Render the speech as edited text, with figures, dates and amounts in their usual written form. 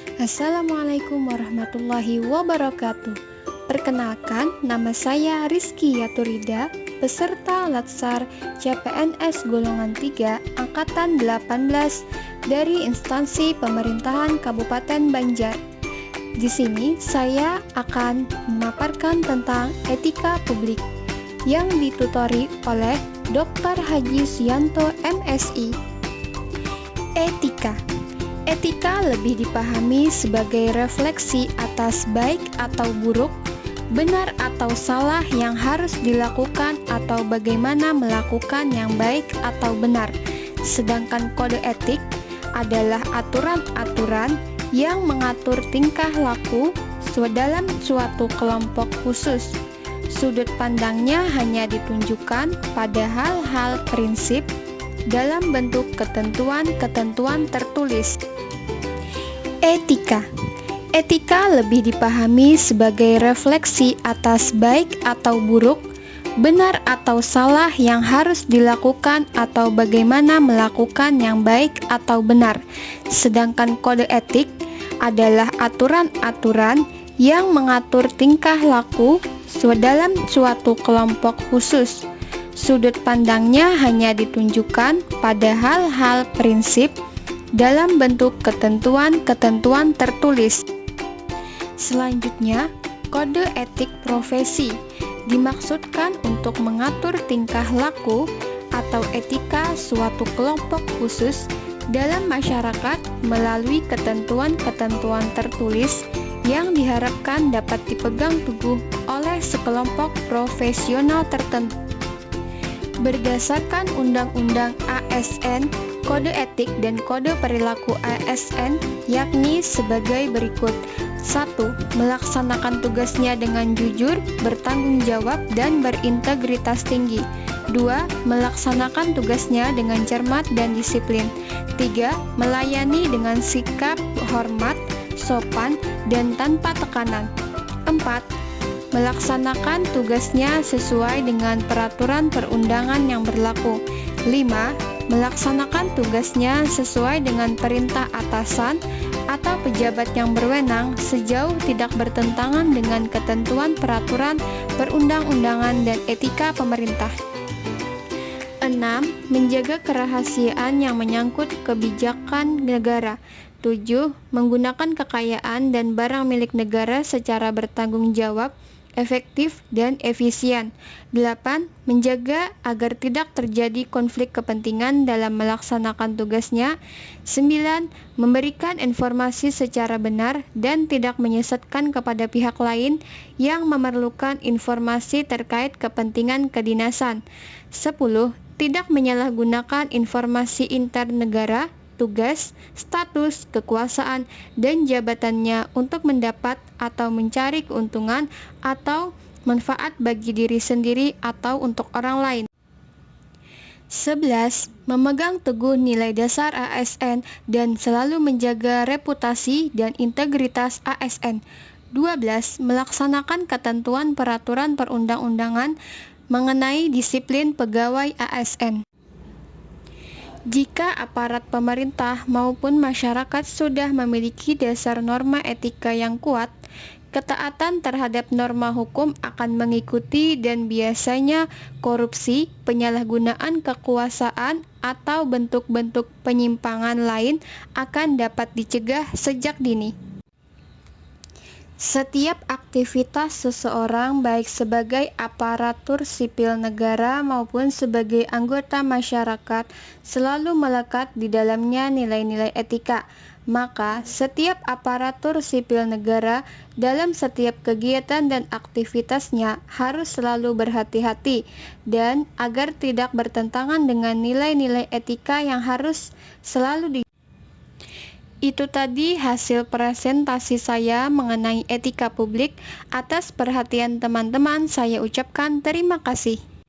Assalamualaikum warahmatullahi wabarakatuh. Perkenalkan, nama saya Rizky Yaturida, peserta Latsar CPNS golongan 3 angkatan 18 dari instansi pemerintahan Kabupaten Banjar. Di sini saya akan memaparkan tentang etika publik yang ditutori oleh Dr. Haji Suyanto MSI. Etika lebih dipahami sebagai refleksi atas baik atau buruk, benar atau salah yang harus dilakukan atau bagaimana melakukan yang baik atau benar. Sedangkan kode etik adalah aturan-aturan yang mengatur tingkah laku dalam suatu kelompok khusus. Sudut pandangnya hanya ditunjukkan pada hal-hal prinsip dalam bentuk ketentuan-ketentuan tertulis. Etika lebih dipahami sebagai refleksi atas baik atau buruk, benar atau salah yang harus dilakukan atau bagaimana melakukan yang baik atau benar. Sedangkan kode etik adalah aturan-aturan yang mengatur tingkah laku dalam suatu kelompok khusus. Sudut pandangnya hanya ditunjukkan pada hal-hal prinsip dalam bentuk ketentuan-ketentuan tertulis. Selanjutnya, kode etik profesi dimaksudkan untuk mengatur tingkah laku atau etika suatu kelompok khusus dalam masyarakat melalui ketentuan-ketentuan tertulis yang diharapkan dapat dipegang teguh oleh sekelompok profesional tertentu. Berdasarkan Undang-Undang ASN, kode etik dan kode perilaku ASN yakni sebagai berikut. 1. Melaksanakan tugasnya dengan jujur, bertanggung jawab, dan berintegritas tinggi. 2. Melaksanakan tugasnya dengan cermat dan disiplin. 3. Melayani dengan sikap hormat, sopan, dan tanpa tekanan. 4. Melaksanakan tugasnya sesuai dengan peraturan perundangan yang berlaku. 5. Melaksanakan tugasnya sesuai dengan perintah atasan atau pejabat yang berwenang sejauh tidak bertentangan dengan ketentuan peraturan perundang-undangan dan etika pemerintah. 6. Menjaga kerahasiaan yang menyangkut kebijakan negara. 7. Menggunakan kekayaan dan barang milik negara secara bertanggung jawab, efektif, dan efisien. 8. Menjaga agar tidak terjadi konflik kepentingan dalam melaksanakan tugasnya. 9. Memberikan informasi secara benar dan tidak menyesatkan kepada pihak lain yang memerlukan informasi terkait kepentingan kedinasan. 10. Tidak menyalahgunakan informasi intern negara, tugas, status, kekuasaan, dan jabatannya untuk mendapat atau mencari keuntungan atau manfaat bagi diri sendiri atau untuk orang lain. 11. Memegang teguh nilai dasar ASN dan selalu menjaga reputasi dan integritas ASN. 12. Melaksanakan ketentuan peraturan perundang-undangan mengenai disiplin pegawai ASN. Jika aparat pemerintah maupun masyarakat sudah memiliki dasar norma etika yang kuat, ketaatan terhadap norma hukum akan mengikuti dan biasanya korupsi, penyalahgunaan kekuasaan, atau bentuk-bentuk penyimpangan lain akan dapat dicegah sejak dini. Setiap aktivitas seseorang baik sebagai aparatur sipil negara maupun sebagai anggota masyarakat selalu melekat di dalamnya nilai-nilai etika. Maka setiap aparatur sipil negara dalam setiap kegiatan dan aktivitasnya harus selalu berhati-hati dan agar tidak bertentangan dengan nilai-nilai etika yang harus selalu Itu tadi hasil presentasi saya mengenai etika publik. Atas perhatian teman-teman, saya ucapkan terima kasih.